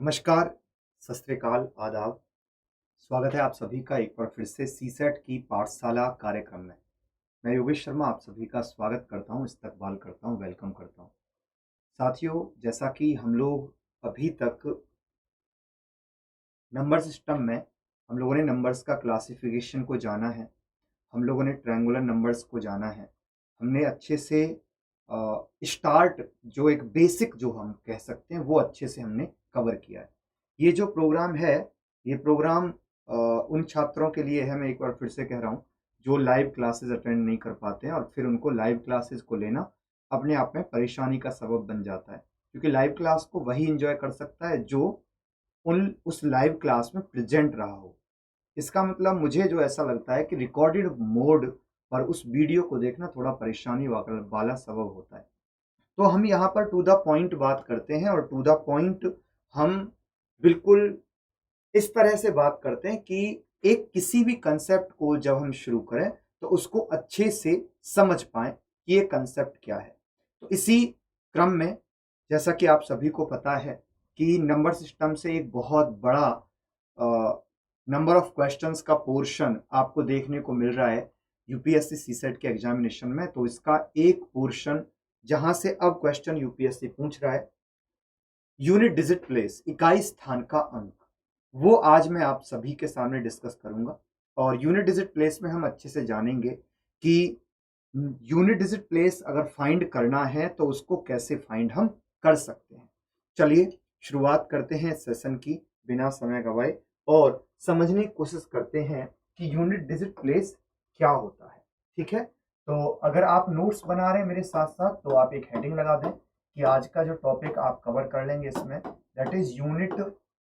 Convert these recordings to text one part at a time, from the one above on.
नमस्कार, सत श्री अकाल, आदाब। स्वागत है आप सभी का एक बार फिर से सीसेट की पाठशाला कार्यक्रम में। मैं योगेश शर्मा आप सभी का स्वागत करता हूँ, इस्तकबाल करता हूँ, वेलकम करता हूँ। साथियों, जैसा कि हम लोग अभी तक नंबर सिस्टम में हम लोगों ने नंबर्स का क्लासिफिकेशन को जाना है, हम लोगों ने ट्रायंगुलर नंबर्स को जाना है। हमने अच्छे से स्टार्ट जो एक बेसिक जो हम कह सकते हैं वो अच्छे से हमने कवर किया है। ये जो प्रोग्राम है, ये प्रोग्राम उन छात्रों के लिए है, मैं एक बार फिर से कह रहा हूँ, जो लाइव क्लासेस अटेंड नहीं कर पाते हैं और फिर उनको लाइव क्लासेस को लेना अपने आप में परेशानी का सबब बन जाता है। क्योंकि लाइव क्लास को वही एंजॉय कर सकता है जो उस लाइव क्लास में प्रेजेंट रहा हो। इसका मतलब मुझे जो ऐसा लगता है कि रिकॉर्डेड मोड पर उस वीडियो को देखना थोड़ा परेशानी वाला सबब होता है। तो हम यहाँ पर टू द पॉइंट बात करते हैं और टू द पॉइंट हम बिल्कुल इस तरह से बात करते हैं कि एक किसी भी कंसेप्ट को जब हम शुरू करें तो उसको अच्छे से समझ पाएं कि ये कंसेप्ट क्या है। तो इसी क्रम में, जैसा कि आप सभी को पता है कि नंबर सिस्टम से एक बहुत बड़ा नंबर ऑफ क्वेश्चंस का पोर्शन आपको देखने को मिल रहा है यूपीएससी सीसेट के एग्जामिनेशन में। तो इसका एक पोर्शन जहां से अब क्वेश्चन यूपीएससी पूछ रहा है, यूनिट डिजिट प्लेस, इकाई स्थान का अंक, वो आज मैं आप सभी के सामने डिस्कस करूंगा। और यूनिट डिजिट प्लेस में हम अच्छे से जानेंगे कि यूनिट डिजिट प्लेस अगर फाइंड करना है तो उसको कैसे फाइंड हम कर सकते हैं। चलिए शुरुआत करते हैं सेशन की बिना समय गवाए और समझने की कोशिश करते हैं कि यूनिट डिजिट प्लेस क्या होता है। ठीक है, तो अगर आप नोट्स बना रहे हैं मेरे साथ साथ तो आप एक हेडिंग लगा दें कि आज का जो टॉपिक आप कवर कर लेंगे इसमें, that is unit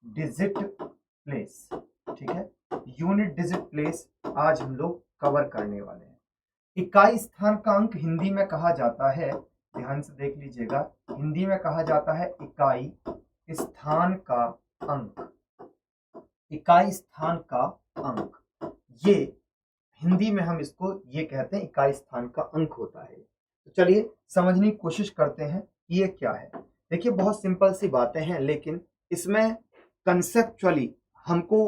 digit place. ठीक है, यूनिट डिजिट प्लेस आज हम लोग कवर करने वाले हैं। इकाई स्थान का अंक हिंदी में कहा जाता है, ध्यान से देख लीजिएगा, हिंदी में कहा जाता है इकाई स्थान का अंक। इकाई स्थान का अंक, ये हिंदी में हम इसको ये कहते हैं, इकाई स्थान का अंक होता है। तो चलिए समझने की कोशिश करते हैं ये क्या है। देखिए बहुत सिंपल सी बातें हैं, लेकिन इसमें कंसेप्चुअली हमको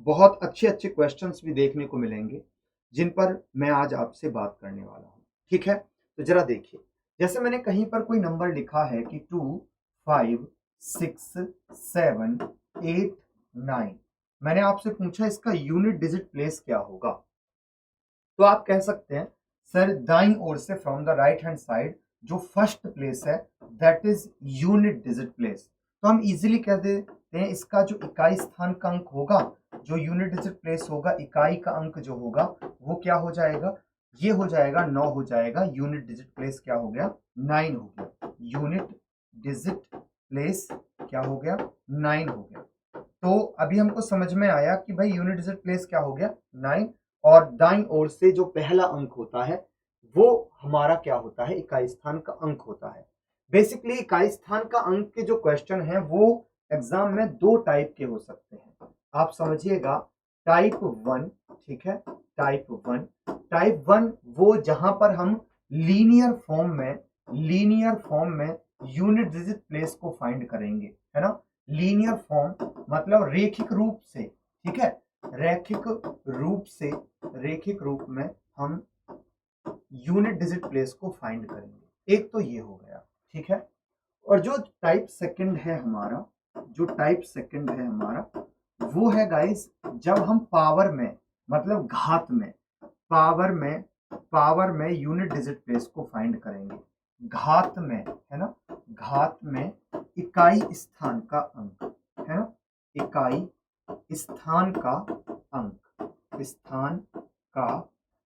बहुत अच्छे अच्छे क्वेश्चंस भी देखने को मिलेंगे जिन पर मैं आज आपसे बात करने वाला हूँ। ठीक है, तो जरा देखिए, जैसे मैंने कहीं पर कोई नंबर लिखा है कि 2, 5, 6, 7, 8, 9, मैंने आपसे पूछा इसका यूनिट डिजिट प्लेस क्या होगा। तो आप कह सकते हैं सर दाईं ओर से from the right hand side जो फर्स्ट प्लेस है that is unit digit place. तो हम इजीली कह देते हैं इसका जो इकाई स्थान का अंक होगा, जो यूनिट डिजिट प्लेस होगा, इकाई का अंक जो होगा वो क्या हो जाएगा, ये हो जाएगा 9 हो जाएगा। यूनिट डिजिट प्लेस क्या हो गया, 9 हो गया। यूनिट डिजिट प्लेस क्या हो गया, 9 हो गया। तो अभी हमको समझ में आया कि भाई यूनिट डिजिट प्लेस क्या हो गया, 9। और दाईं ओर से जो पहला अंक होता है वो हमारा क्या होता है, इकाई स्थान का अंक होता है। बेसिकली इकाई स्थान का अंक के जो क्वेश्चन हैं वो एग्जाम में दो टाइप के हो सकते हैं, आप समझिएगा। टाइप 1, ठीक है, टाइप 1 वो जहां पर हम लीनियर फॉर्म में यूनिट डिजिट प्लेस को फाइंड करेंगे, है ना। लीनियर फॉर्म मतलब रेखिक रूप से, ठीक है, रेखिक रूप में हम यूनिट डिजिट प्लेस को फाइंड करेंगे। एक तो ये हो गया, ठीक है। और जो टाइप सेकंड है हमारा, वो है गाइस, जब हम पावर में मतलब पावर में यूनिट डिजिट प्लेस को फाइंड करेंगे। घात में, है ना, घात में इकाई स्थान का अंक, है ना, इकाई स्थान का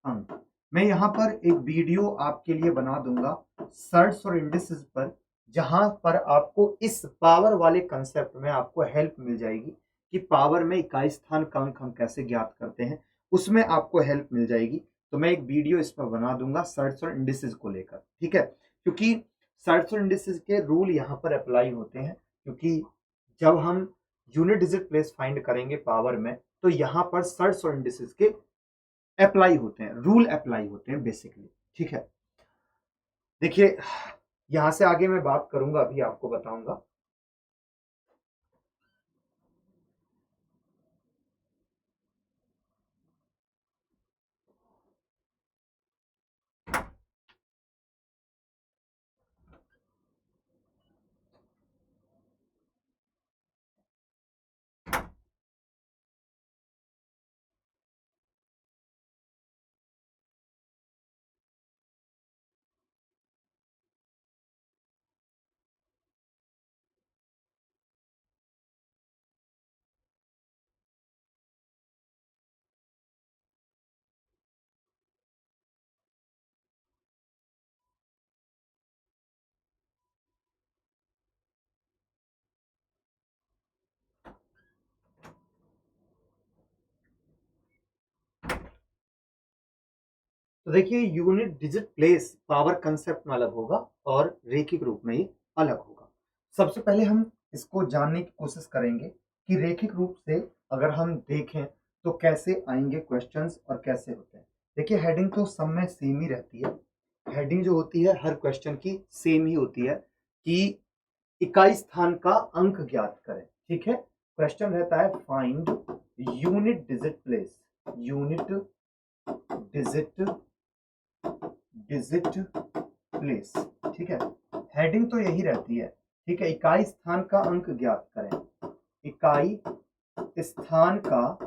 अंक। मैं यहाँ पर एक वीडियो आपके लिए बना दूंगा सर्ट्स और इंडिसेस पर, जहां पर आपको इस पावर वाले कंसेप्ट में आपको हेल्प मिल जाएगी कि पावर में इकाई स्थान का अंक हम कैसे ज्ञात करते हैं, उसमें आपको हेल्प मिल जाएगी। तो मैं एक वीडियो इस पर बना दूंगा सर्ट्स और इंडिसेस को लेकर, ठीक है। क्योंकि सर्ट्स और इंडिसेस के रूल यहाँ पर अप्लाई होते हैं, क्योंकि जब हम यूनिट डिजिट प्लेस फाइंड करेंगे पावर में तो यहाँ पर सर्ट्स और इंडिसेस के अप्लाई होते हैं, रूल अप्लाई होते हैं बेसिकली, ठीक है। देखिए यहां से आगे मैं बात करूंगा, अभी आपको बताऊंगा। तो देखिए unit digit place power concept में अलग होगा और रेखिक रूप में ही अलग होगा। सबसे पहले हम इसको जानने की कोशिश करेंगे कि रेखिक रूप से अगर हम देखें तो कैसे आएंगे क्वेश्चंस और कैसे होते हैं। देखिए हेडिंग तो सब में सेम ही रहती है। हेडिंग जो होती है हर क्वेश्चन की सेम ही होती है कि इकाई स्थान का अंक ज्ञात करें। ठीक है, क्वेश्चन रहता है find unit digit place, unit digit place. ठीक है, हेडिंग तो यही रहती है। ठीक है, इकाई स्थान का अंक ज्ञात करें, इकाई स्थान का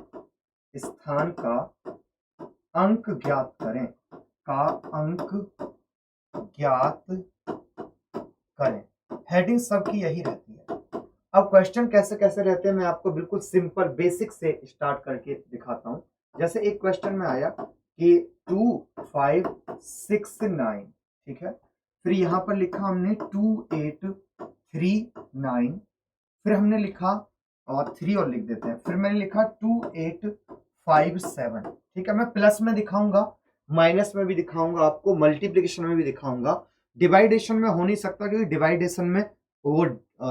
अंक ज्ञात करें, का अंक ज्ञात करें। हेडिंग सबकी यही रहती है। अब क्वेश्चन कैसे कैसे रहते हैं मैं आपको बिल्कुल सिंपल बेसिक से स्टार्ट करके दिखाता हूं। जैसे एक क्वेश्चन में आया कि 2 5 6 9, ठीक है, फिर यहां पर लिखा हमने 2 8 3 9, फिर हमने लिखा और 3 और लिख देते हैं, फिर मैंने लिखा 2 8 5 7। ठीक है, मैं प्लस में दिखाऊंगा, माइनस में भी दिखाऊंगा, आपको मल्टीप्लीकेशन में भी दिखाऊंगा। डिवाइडेशन में हो नहीं सकता क्योंकि डिवाइडेशन में वो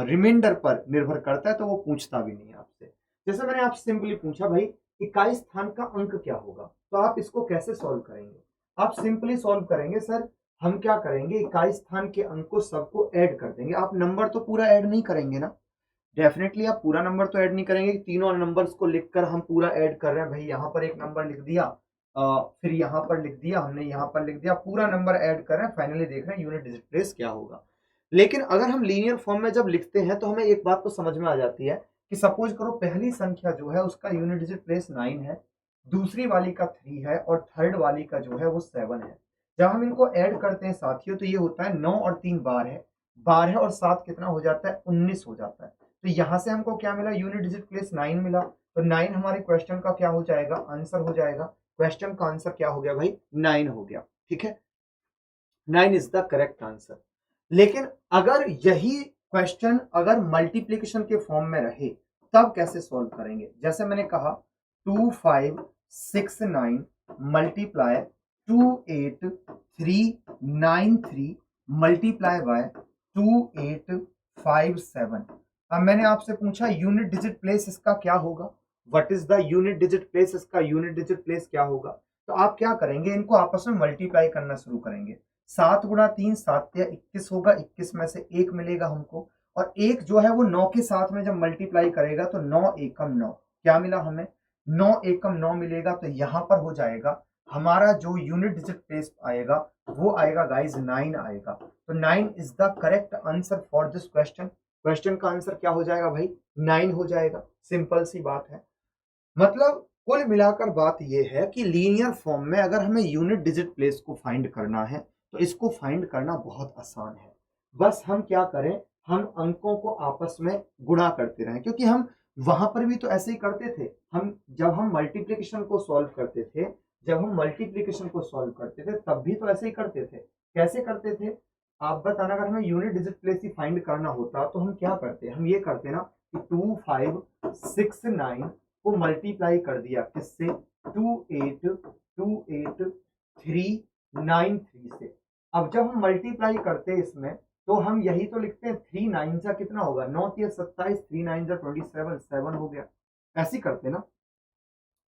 रिमाइंडर पर निर्भर करता है तो वो पूछता भी नहीं है आपसे। जैसे मैंने आपसे सिंपली पूछा भाई इकाई स्थान का अंक क्या होगा, तो आप इसको कैसे सॉल्व करेंगे? आप सिंपली सॉल्व करेंगे सर, हम क्या करेंगे इकाई स्थान के अंक को सबको ऐड कर देंगे। आप नंबर तो पूरा ऐड नहीं करेंगे ना, डेफिनेटली आप पूरा नंबर तो ऐड नहीं करेंगे। तीनों नंबर्स को लिखकर हम पूरा ऐड कर रहे हैं, भाई यहाँ पर एक नंबर लिख दिया, फिर यहाँ पर लिख दिया हमने, यहाँ पर लिख दिया, पूरा नंबर ऐड कर रहे हैं, फाइनली देख रहे हैं यूनिट डिजिट प्लेस क्या होगा। लेकिन अगर हम लीनियर फॉर्म में जब लिखते हैं तो हमें एक बात तो समझ में आ जाती है कि सपोज करो पहली संख्या जो है उसका यूनिट डिजिट प्लेस 9 है, दूसरी वाली का 3 है और थर्ड वाली का जो है वो 7 है। जब हम इनको ऐड करते हैं साथियों तो ये होता है 9 और 3 12 है, 12 और 7 कितना हो जाता है 19 हो जाता है। तो यहां से हमको क्या मिला, यूनिट डिजिट प्लेस 9 मिला। तो 9 हमारे क्वेश्चन का क्या हो जाएगा, आंसर हो जाएगा। क्वेश्चन का आंसर क्या हो गया भाई, 9 हो गया। ठीक है, 9 इज द करेक्ट आंसर। लेकिन अगर यही क्वेश्चन अगर मल्टीप्लीकेशन के फॉर्म में रहे तब कैसे सॉल्व करेंगे? जैसे मैंने कहा 2 5 6 9 मल्टीप्लाई 2 8 3 9 3 मल्टीप्लाई बाय 2 8 5 7। अब मैंने आपसे पूछा यूनिट डिजिट प्लेस इसका क्या होगा, what is the unit digit place, इसका यूनिट डिजिट प्लेस क्या होगा? तो आप क्या करेंगे, इनको आपस में मल्टीप्लाई करना शुरू करेंगे। 7 गुणा 3 7 या 21 होगा, 21 में से 1 मिलेगा हमको, और 1 जो है वो 9 के साथ में जब मल्टीप्लाई करेगा तो 9 एकम 9 क्या मिला हमें, 9 एकम 9 मिलेगा। तो यहां पर हो जाएगा हमारा जो यूनिट डिजिट प्लेस आएगा वो आएगा गाइज 9 आएगा। तो 9 is the correct answer for this question. Question का आंसर क्या हो जाएगा भाई, 9 हो जाएगा। सिंपल सी बात है। मतलब कुल मिलाकर बात यह है कि लीनियर फॉर्म में अगर हमें यूनिट डिजिट प्लेस को फाइंड करना है तो इसको फाइंड करना बहुत आसान है। बस हम क्या करें, हम अंकों को आपस में गुणा करते रहें, क्योंकि हम वहां पर भी तो ऐसे ही करते थे। हम जब हम मल्टीप्लिकेशन को सॉल्व करते थे, तब भी तो ऐसे ही करते थे। कैसे करते थे आप बताना? अगर हमें यूनिट डिजिट प्लेस ही फाइंड करना होता तो हम क्या करते, हम ये करते ना कि 2 5 6 9 को मल्टीप्लाई कर दिया किससे, 2 8 3 9 3 से। अब जब हम मल्टीप्लाई करते हैं इसमें तो हम यही तो लिखते हैं, 3 9 जा कितना होगा, 9 3 27, 3 9 जा 27, 7 हो गया। ऐसे करते ना,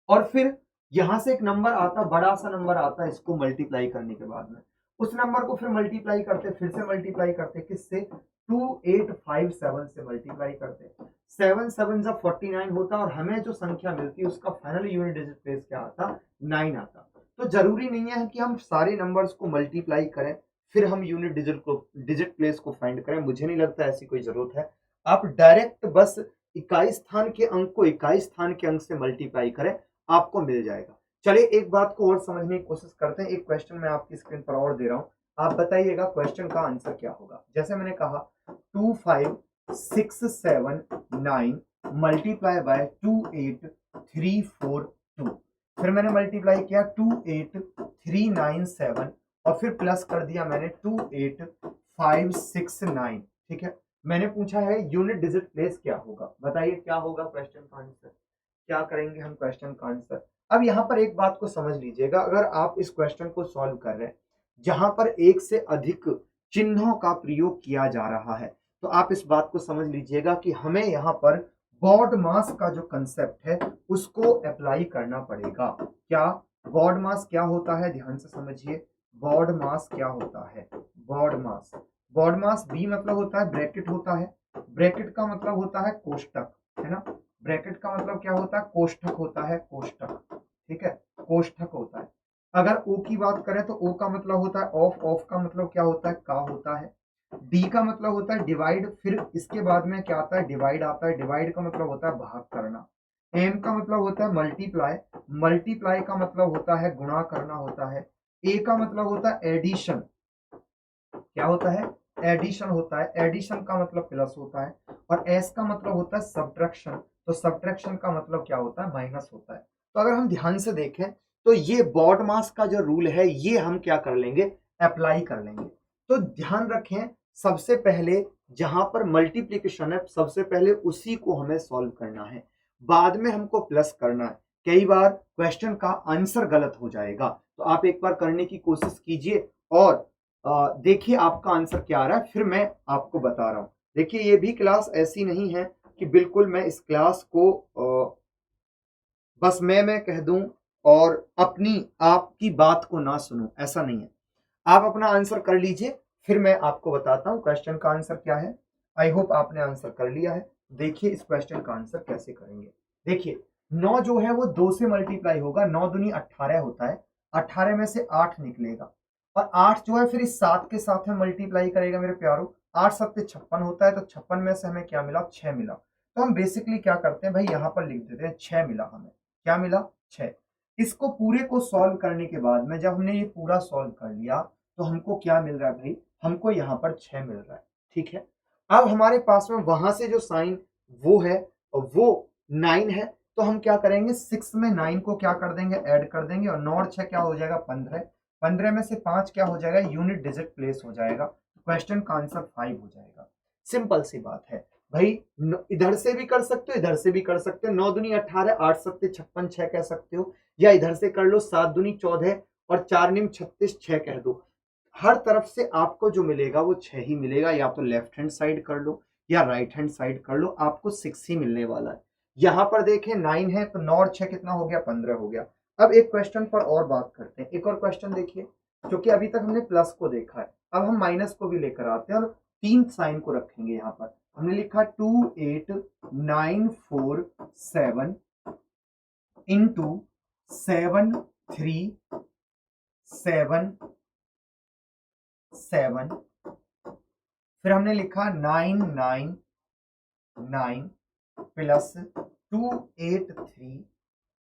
और फिर यहां से एक नंबर आता, बड़ा सा नंबर आता, इसको मल्टीप्लाई करने के बाद में उस नंबर को फिर मल्टीप्लाई करते, फिर से मल्टीप्लाई करते किससे, 2 8 5 7 से मल्टीप्लाई करते। 7 7 जब 49 होता और हमें जो संख्या मिलती उसका फाइनल यूनिट डिजिट प्लेस क्या आता, 9 आता। तो जरूरी नहीं है कि हम सारे नंबर्स को मल्टीप्लाई करें फिर हम यूनिट डिजिट प्लेस को फाइंड करें। मुझे नहीं लगता ऐसी कोई जरूरत है। आप डायरेक्ट बस इकाई स्थान के अंक को इकाई स्थान के अंक से मल्टीप्लाई करें, आपको मिल जाएगा। चलिए एक बात को और समझने की कोशिश करते हैं। एक क्वेश्चन मैं आपकी स्क्रीन पर और दे रहा हूं, आप बताइएगा क्वेश्चन का आंसर क्या होगा। जैसे मैंने कहा 2 5 6 7 9 मल्टीप्लाई बाय 2 8 3 4 2, फिर मैंने मल्टीप्लाई किया 2 8 3 9 7 और फिर प्लस कर दिया मैंने 2 8 5 6 9। ठीक है, मैंने पूछा है यूनिट डिजिट प्लेस क्या होगा, बताइए क्या होगा क्वेश्चन का आंसर। क्या करेंगे हम क्वेश्चन का आंसर, अब यहाँ पर एक बात को समझ लीजिएगा, अगर आप इस क्वेश्चन को सॉल्व कर रहे हैं जहां पर एक से अधिक चिन्हों का प्रयोग किया जा रहा है, तो आप इस बात को समझ लीजिएगा कि हमें यहाँ पर बॉड मास का जो कंसेप्ट है उसको अप्लाई करना पड़ेगा। क्या बॉड मास क्या होता है, ध्यान से समझिए। बॉड मास क्या होता है? Baud mass, baud mass be मतलब होता है ब्रैकेट होता है, ब्रैकेट का मतलब होता है कोष्टक, है ना। ब्रैकेट का मतलब क्या होता है? कोष्ठक होता है, कोष्ठक, ठीक है, कोष्ठक होता है। अगर ओ की बात करें तो ओ का मतलब होता है ऑफ, ऑफ का मतलब क्या होता है? का होता है। डी का मतलब होता है डिवाइड, फिर इसके बाद में क्या आता है? डिवाइड आता है, डिवाइड का मतलब होता है भाग करना। एम का मतलब होता है मल्टीप्लाई, मल्टीप्लाई का मतलब होता है गुणा करना होता है। ए का मतलब होता है एडिशन, क्या होता है? एडिशन होता है, एडिशन का मतलब प्लस होता है। और एस का मतलब होता है सब्ट्रैक्शन, तो सब्ट्रैक्शन का मतलब क्या होता है? माइनस होता है। तो अगर हम ध्यान से देखें तो ये बॉड मास का जो रूल है ये हम क्या कर लेंगे? अप्लाई कर लेंगे। तो ध्यान रखें, सबसे पहले जहां पर मल्टीप्लीकेशन है सबसे पहले उसी को हमें सॉल्व करना है, बाद में हमको प्लस करना है। कई बार क्वेश्चन का आंसर गलत हो जाएगा, तो आप एक बार करने की कोशिश कीजिए और देखिए आपका आंसर क्या आ रहा है, फिर मैं आपको बता रहा हूं। देखिए ये भी क्लास ऐसी नहीं है कि बिल्कुल मैं इस क्लास को बस मैं कह दूं और अपनी आपकी बात को ना सुनूं, ऐसा नहीं है। आप अपना आंसर कर लीजिए, फिर मैं आपको बताता हूं क्वेश्चन का आंसर क्या है। आई होप आपने आंसर कर लिया है। देखिए इस क्वेश्चन का आंसर कैसे करेंगे। देखिए 9 जो है वो 2 से मल्टीप्लाई होगा, 9 दूनी 18 होता है, 18 में से 8 निकलेगा और 8 जो है फिर इस 7 के साथ में मल्टीप्लाई करेगा मेरे प्यारो। 8 7 56 होता है, तो 56 में से हमें क्या मिला? 6 मिला। तो हम बेसिकली क्या करते हैं भाई, यहां पर लिख देते हैं 6 मिला हमें। क्या मिला? 6। इसको पूरे को सॉल्व करने के बाद में जब हमने ये पूरा सॉल्व कर लिया तो हमको क्या मिल रहा है भाई? हमको यहाँ पर 6 मिल रहा है, ठीक है। अब हमारे पास में वहां से जो साइन वो है वो 9 है, तो हम क्या करेंगे? 6 में 9 को क्या कर देंगे? ऐड कर देंगे और 9 और 6 क्या हो जाएगा? 15। 15 में से 5 क्या हो जाएगा? यूनिट डिजिट प्लेस हो जाएगा। क्वेश्चन का आंसर 5 हो जाएगा। सिंपल सी बात है भाई, इधर से भी कर सकते हो, इधर से भी कर सकते हो। 9 दूनी 18, 8 सत्ते 56, 6 कह सकते हो, या इधर से कर लो 7 दूनी 14 और 4 निम 36, 6 कह दो। हर तरफ से आपको जो मिलेगा वो 6 ही मिलेगा, या तो लेफ्ट हैंड साइड कर लो या राइट हैंड साइड कर लो, आपको 6 ही मिलने वाला है। यहां पर देखें 9 है तो 9 और 6 कितना हो गया? 15 हो गया। अब एक क्वेश्चन पर और बात करते हैं, एक और क्वेश्चन देखिए, क्योंकि अभी तक हमने प्लस को देखा है, अब हम माइनस को भी लेकर आते हैं और 3 साइन को रखेंगे। यहां पर हमने लिखा 28947 इंटू 7377, फिर हमने लिखा 999 प्लस 283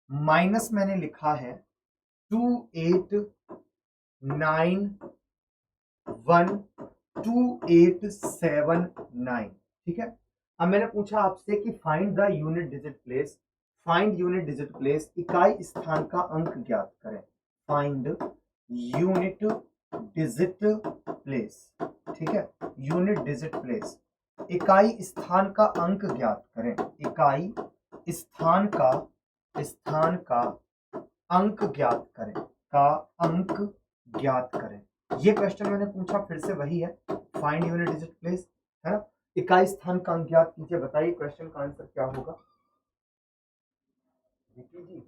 माइनस मैंने लिखा है 289 ठीक है। अब मैंने पूछा आपसे कि find the unit digit place, find unit digit place, इकाई स्थान का अंक ज्ञात करें। फाइंड यूनिट डिजिट प्लेस, ठीक है, यूनिट डिजिट प्लेस, इकाई स्थान का अंक ज्ञात करें। इकाई स्थान का अंक ज्ञात करें, का अंक ज्ञात करें। ये क्वेश्चन मैंने पूछा, फिर से वही है, फाइंड यूनिट डिजिट प्लेस, है ना। इकाई स्थान का अंक ज्ञात कीजिए, बताइए क्वेश्चन का आंसर क्या होगा। विकी जी,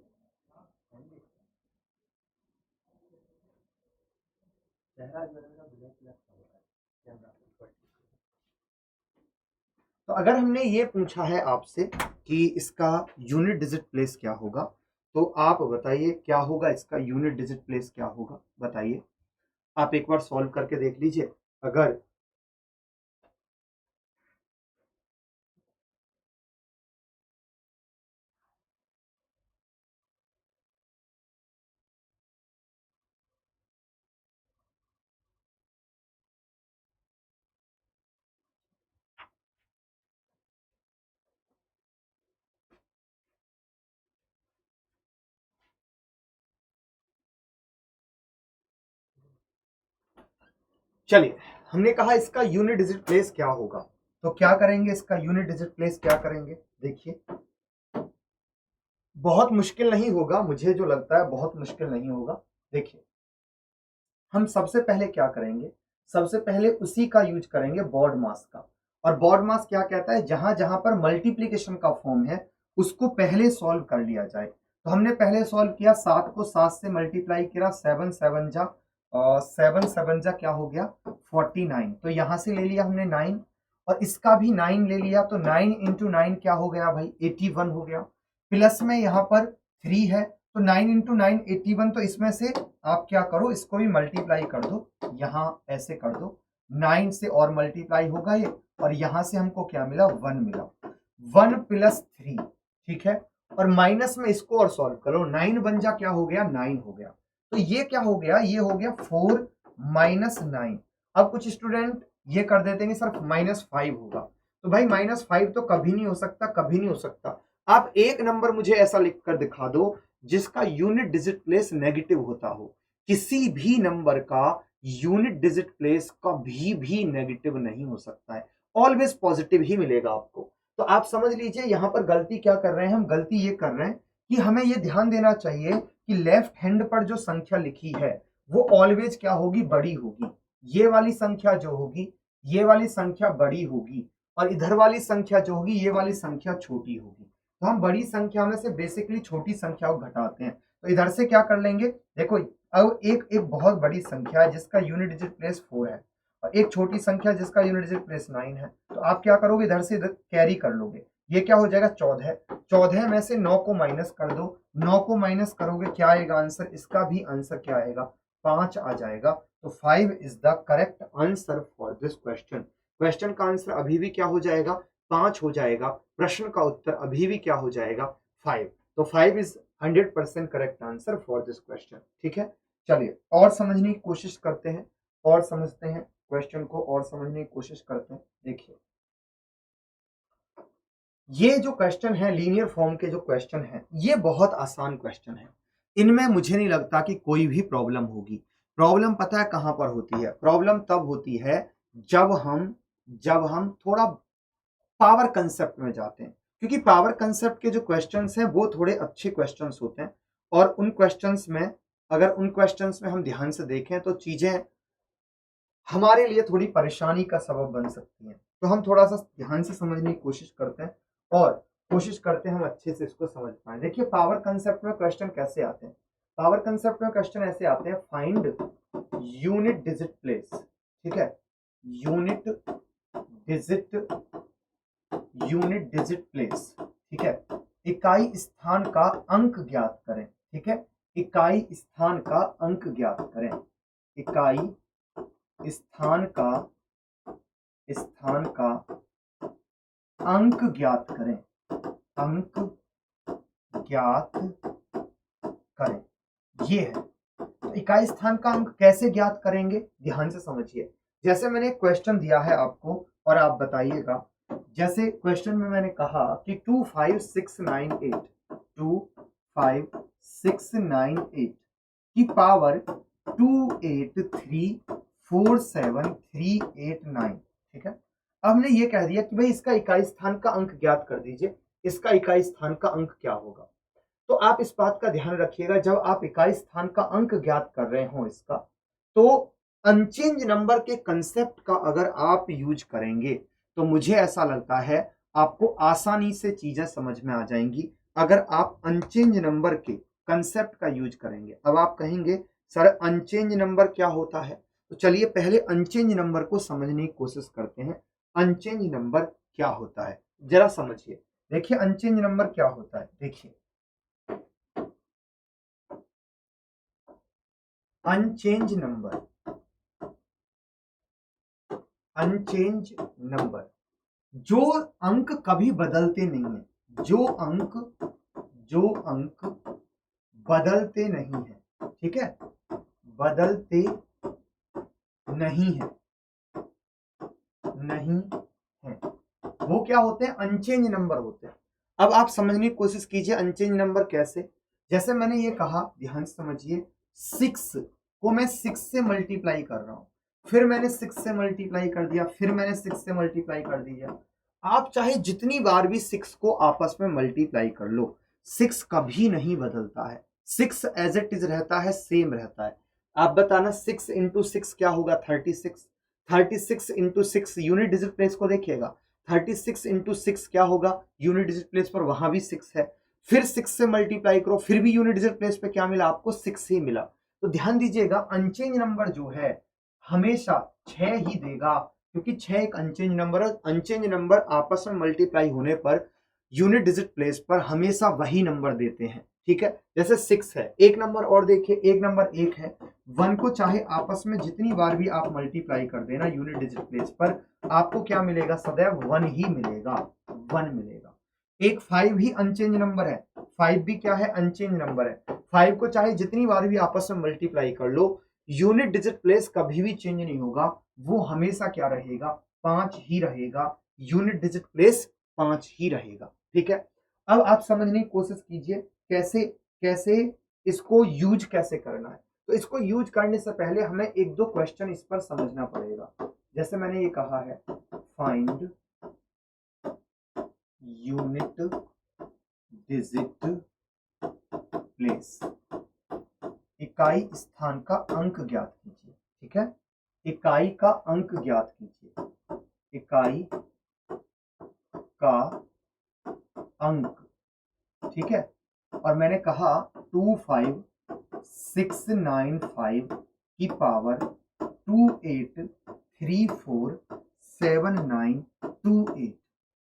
चेहरा जो है मेरा ब्लैक ब्लैक सा हो रहा है, कैमरा ऊपर। तो अगर हमने ये पूछा है आपसे कि इसका यूनिट डिजिट प्लेस क्या होगा, तो आप बताइए क्या होगा इसका यूनिट डिजिट प्लेस क्या होगा, बताइए। आप एक बार सॉल्व करके देख लीजिए। अगर चलिए, हमने कहा इसका यूनिट डिजिट प्लेस क्या होगा, तो क्या करेंगे? इसका यूनिट डिजिट प्लेस क्या करेंगे? देखिए बहुत मुश्किल नहीं होगा, मुझे जो लगता है बहुत मुश्किल नहीं होगा। देखिए, हम सबसे पहले क्या करेंगे, सबसे पहले उसी का यूज करेंगे बॉड मास का। और बॉड मास क्या कहता है, जहां जहां पर मल्टीप्लीकेशन का फॉर्म है उसको पहले सॉल्व कर लिया जाए। तो हमने पहले सॉल्व किया, 7 को 7 से मल्टीप्लाई किया, 7 7 जा 7 7 जा क्या हो गया 49। तो यहां से ले लिया हमने 9 और इसका भी 9 ले लिया, तो 9 इंटू 9 क्या हो गया भाई 81 हो गया। प्लस में यहाँ पर 3 है, तो 9 इंटू 9 81। तो इसमें से आप क्या करो, इसको भी मल्टीप्लाई कर दो, यहां ऐसे कर दो, 9 से और मल्टीप्लाई होगा ये, और यहां से हमको क्या मिला 1 मिला, 1 प्लस 3, ठीक है। और माइनस में इसको और सॉल्व करो, 9 बन जा क्या हो गया 9 हो गया। तो ये क्या हो गया, ये हो गया 4 माइनस 9। अब कुछ स्टूडेंट ये कर देते हैं सर -5 होगा, तो भाई -5 तो कभी नहीं हो सकता, कभी नहीं हो सकता। आप एक नंबर मुझे ऐसा लिख कर दिखा दो जिसका यूनिट डिजिट प्लेस नेगेटिव होता हो। किसी भी नंबर का यूनिट डिजिट प्लेस कभी भी नेगेटिव नहीं हो सकता है, ऑलवेज पॉजिटिव ही मिलेगा आपको। तो आप समझ लीजिए यहां पर गलती क्या कर रहे हैं हम, गलती ये कर रहे हैं कि हमें ये ध्यान देना चाहिए कि लेफ्ट हैंड पर जो संख्या लिखी है वो ऑलवेज क्या होगी, बड़ी होगी। ये वाली संख्या जो होगी, ये वाली संख्या बड़ी होगी, और इधर वाली संख्या जो होगी, ये वाली संख्या छोटी होगी। तो हम बड़ी संख्या में से बेसिकली छोटी संख्या को घटाते हैं। तो इधर से क्या कर लेंगे, देखो अब एक एक बहुत बड़ी संख्या है जिसका यूनिट डिजिट प्लेस 4 है, और एक छोटी संख्या जिसका यूनिट डिजिट प्लेस 9 है। तो आप क्या करोगे, इधर से इधर कैरी कर लोगे, ये क्या हो जाएगा 14। 14 में से 9 को माइनस कर दो, 9 को माइनस करोगे क्या आएगा आंसर, इसका भी आंसर क्या आएगा 5 आ जाएगा। तो 5 is the correct answer for this question. Question का आंसर अभी भी क्या हो जाएगा 5 हो जाएगा, प्रश्न का उत्तर अभी भी क्या हो जाएगा 5। तो 5 is 100% correct answer for this question, ठीक है। चलिए और समझने की कोशिश करते हैं, और समझते हैं क्वेश्चन को, और समझने की कोशिश करते हैं। देखिए ये जो क्वेश्चन है, लीनियर फॉर्म के जो क्वेश्चन है, ये बहुत आसान क्वेश्चन है। इनमें मुझे नहीं लगता कि कोई भी प्रॉब्लम होगी। प्रॉब्लम पता है कहां पर होती है, प्रॉब्लम तब होती है जब हम थोड़ा पावर कंसेप्ट में जाते हैं, क्योंकि पावर कंसेप्ट के जो क्वेश्चंस हैं वो थोड़े अच्छे क्वेश्चंस होते हैं, और उन क्वेश्चंस में अगर उन क्वेश्चंस में हम ध्यान से देखें तो चीजें हमारे लिए थोड़ी परेशानी का सबब बन सकती हैं। तो हम थोड़ा सा ध्यान से समझने की कोशिश करते हैं, और कोशिश करते हैं हम अच्छे से इसको समझ पाए। देखिए पावर कंसेप्ट में क्वेश्चन कैसे आते हैं, पावर कंसेप्ट में क्वेश्चन ऐसे आते हैं, फाइंड यूनिट डिजिट प्लेस, ठीक है, यूनिट डिजिट प्लेस, ठीक है, इकाई स्थान का अंक ज्ञात करें, ठीक है, इकाई स्थान का अंक ज्ञात करें, इकाई स्थान का अंक ज्ञात करें, अंक ज्ञात करें, ये है। तो इकाई स्थान का अंक कैसे ज्ञात करेंगे, ध्यान से समझिए। जैसे मैंने एक क्वेश्चन दिया है आपको और आप बताइएगा, जैसे क्वेश्चन में मैंने कहा कि 25698 25698 की पावर 28347,389, ठीक है। अब हमने ये कह दिया कि भाई इसका इकाई स्थान का अंक ज्ञात कर दीजिए, इसका इकाई स्थान का अंक क्या होगा। तो आप इस बात का ध्यान रखिएगा, जब आप इकाई स्थान का अंक ज्ञात कर रहे हो इसका, तो अनचेंज नंबर के कंसेप्ट का अगर आप यूज करेंगे तो मुझे ऐसा लगता है आपको आसानी से चीजें समझ में आ जाएंगी, अगर आप अनचेंज नंबर के कंसेप्ट का यूज करेंगे। अब आप कहेंगे सर अनचेंज नंबर क्या होता है, तो चलिए पहले अनचेंज नंबर को समझने की कोशिश करते हैं। अनचेंज नंबर क्या होता है जरा समझिए। देखिए अनचेंज नंबर क्या होता है, देखिए अनचेंज नंबर जो अंक कभी बदलते नहीं है, जो अंक बदलते नहीं है, ठीक है, बदलते नहीं है वो क्या होते हैं, अनचेंज नंबर होते हैं। अब आप समझने की कोशिश कीजिए अनचेंज नंबर कैसे। जैसे मैंने ये कहा, ध्यान से समझिए, 6 को मैं 6 से मल्टीप्लाई कर रहा हूं, फिर मैंने 6 से मल्टीप्लाई कर दिया, फिर मैंने 6 से मल्टीप्लाई कर दिया। आप चाहे जितनी बार भी 6 को आपस में मल्टीप्लाई कर लो, 6 कभी नहीं बदलता है, 6 एज इट इज रहता है, सेम रहता है। आप बताना 6 इंटू 6 क्या होगा? 36। 36 इंटू 6 यूनिट डिजिट प्लेस को देखिएगा, 36 इंटू 6 क्या होगा? यूनिट डिजिट प्लेस पर वहां भी 6 है, फिर 6 से मल्टीप्लाई करो, फिर भी यूनिट डिजिट प्लेस पे क्या मिला आपको? 6 ही मिला। तो ध्यान दीजिएगा, अनचेंज नंबर जो है हमेशा 6 ही देगा, क्योंकि 6 एक अनचेंज नंबर है। अनचेंज नंबर आपस में मल्टीप्लाई होने पर यूनिट डिजिट प्लेस पर हमेशा वही नंबर देते हैं, ठीक है। जैसे 6 है, एक नंबर और देखिए, एक नंबर 1 है, 1 को चाहे आपस में जितनी बार भी आप मल्टीप्लाई कर देना यूनिट डिजिट प्लेस पर, आपको क्या मिलेगा? सदैव 1 ही मिलेगा, 1 मिलेगा। एक 5 ही अनचेंज नंबर है, 5 भी क्या है? अनचेंज नंबर है। 5 को चाहे जितनी बार भी आपस में मल्टीप्लाई कर लो, यूनिट डिजिट प्लेस कभी भी चेंज नहीं होगा, वो हमेशा क्या रहेगा? 5 ही रहेगा, यूनिट डिजिट प्लेस 5 ही रहेगा, ठीक है। अब आप समझने की कोशिश कीजिए कैसे कैसे इसको यूज कैसे करना है। तो इसको यूज करने से पहले हमें एक दो क्वेश्चन इस पर समझना पड़ेगा। जैसे मैंने ये कहा है, फाइंड यूनिट डिजिट प्लेस, इकाई स्थान का अंक ज्ञात कीजिए, ठीक है। इकाई का अंक ज्ञात कीजिए, इकाई का अंक, ठीक है। और मैंने कहा 25695 की पावर 28347928।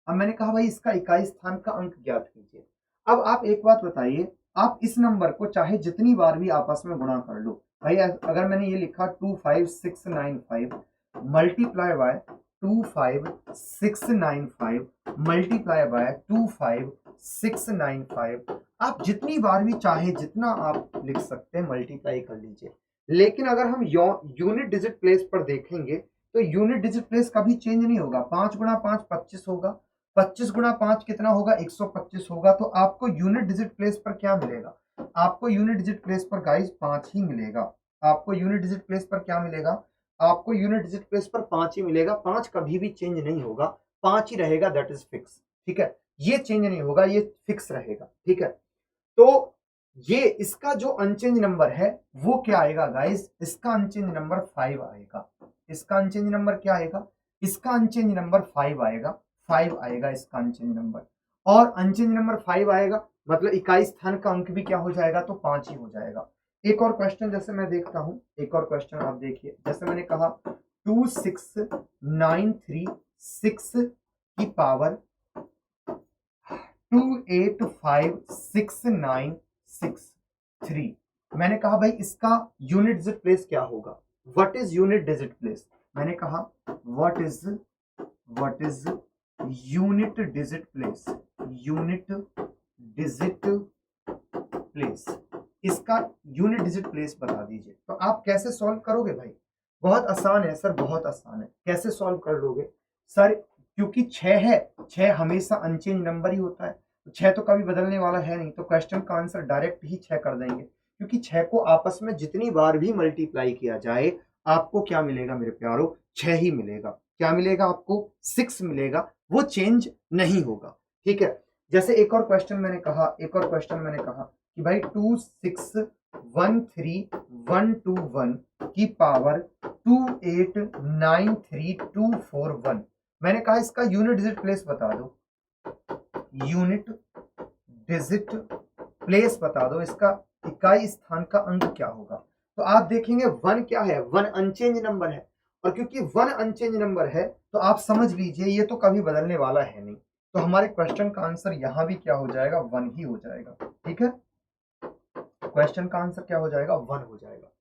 अब मैंने कहा भाई इसका इकाई स्थान का अंक ज्ञात कीजिए। अब आप एक बात बताइए, आप इस नंबर को चाहे जितनी बार भी आपस में गुणा कर लो भाई। अगर मैंने ये लिखा 25695 मल्टीप्लाई बाय 25695 मल्टीप्लाई बाय 25695, आप जितनी बार भी चाहे जितना आप लिख सकते हैं मल्टीप्लाई कर लीजिए। लेकिन अगर हम यूनिट डिजिट प्लेस पर देखेंगे तो यूनिट डिजिट प्लेस कभी चेंज नहीं होगा। 5 गुणा 5 25 होगा, 25 गुणा 5 कितना होगा? 125 होगा। तो आपको यूनिट डिजिट प्लेस पर क्या मिलेगा? आपको यूनिट डिजिट प्लेस पर गाइस 5 ही मिलेगा। आपको यूनिट डिजिट प्लेस पर क्या मिलेगा? आपको यूनिट डिजिट प्लेस पर 5 ही मिलेगा। 5 कभी भी चेंज नहीं होगा, 5 ही रहेगा, दैट इज फिक्स, ठीक है। ये चेंज नहीं होगा, ये फिक्स रहेगा, ठीक है। तो ये इसका जो अनचेंज नंबर है वो क्या आएगा गाइस? इसका अनचेंज नंबर 5 आएगा। इसका अनचेंज नंबर क्या आएगा? इसका अनचेंज नंबर 5 आएगा, 5 आएगा इसका अनचेंज नंबर। और अनचेंज नंबर 5 आएगा मतलब इकाई स्थान का अंक भी क्या हो जाएगा? तो 5 ही हो जाएगा। एक और क्वेश्चन जैसे मैं देखता हूं, एक और क्वेश्चन आप देखिए। जैसे मैंने कहा 26936 की पावर 285693। मैंने कहा भाई इसका यूनिट डिजिट प्लेस क्या होगा? What is unit digit place? मैंने कहा what is unit digit place, unit digit place, इसका यूनिट डिजिट प्लेस बता दीजिए। तो आप कैसे सॉल्व करोगे भाई? बहुत आसान है सर, बहुत आसान है। कैसे सॉल्व कर लोगे सर? क्योंकि 6 है, 6 हमेशा अनचेंज नंबर ही होता है, तो 6 तो कभी बदलने वाला है नहीं, तो क्वेश्चन का आंसर डायरेक्ट ही 6 कर देंगे। क्योंकि 6 को आपस में जितनी बार भी मल्टीप्लाई किया जाए आपको क्या मिलेगा मेरे प्यारो? 6 ही मिलेगा। क्या मिलेगा आपको? 6 मिलेगा, वो चेंज नहीं होगा, ठीक है। जैसे एक और क्वेश्चन मैंने कहा, एक और क्वेश्चन मैंने कहा कि भाई 2613121 की पावर 2893241। मैंने कहा इसका यूनिट डिजिट प्लेस बता दो, यूनिट डिजिट प्लेस बता दो, इसका इकाई स्थान का अंक क्या होगा? तो आप देखेंगे 1 क्या है? 1 अनचेंज नंबर है, और क्योंकि 1 अनचेंज नंबर है तो आप समझ लीजिए ये तो कभी बदलने वाला है नहीं। तो हमारे क्वेश्चन का आंसर यहां भी क्या हो जाएगा? 1 ही हो जाएगा, ठीक है। क्वेश्चन का आंसर क्या हो जाएगा? 1 हो जाएगा।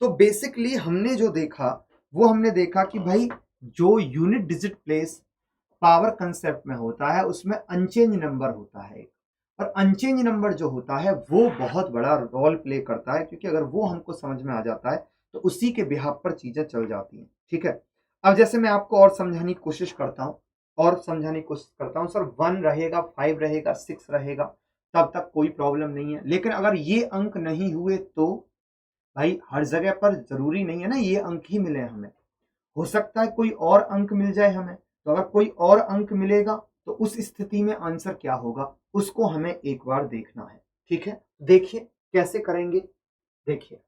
तो बेसिकली हमने जो देखा वो हमने देखा कि भाई जो unit digit place power concept में होता है उसमें अनचेंज नंबर होता है, और अनचेंज नंबर जो होता है वो बहुत बड़ा रोल प्ले करता है, क्योंकि अगर वो हमको समझ में आ जाता है तो उसी के बिहाफ पर चीजें चल जाती हैं, ठीक है। अब जैसे मैं आपको और समझाने की कोशिश करता हूँ, और समझाने की कोशिश करता हूँ, सर 1 रहेगा, 5 रहेगा, 6 रहेगा, तब तक कोई प्रॉब्लम नहीं है। लेकिन अगर ये अंक नहीं हुए तो भाई हर जगह पर जरूरी नहीं है ना ये अंक ही मिले हमें, हो सकता है कोई और अंक मिल जाए हमें। तो अगर कोई और अंक मिलेगा तो उस स्थिति में आंसर क्या होगा उसको हमें एक बार देखना है। ठीक है, देखिए कैसे करेंगे। देखिए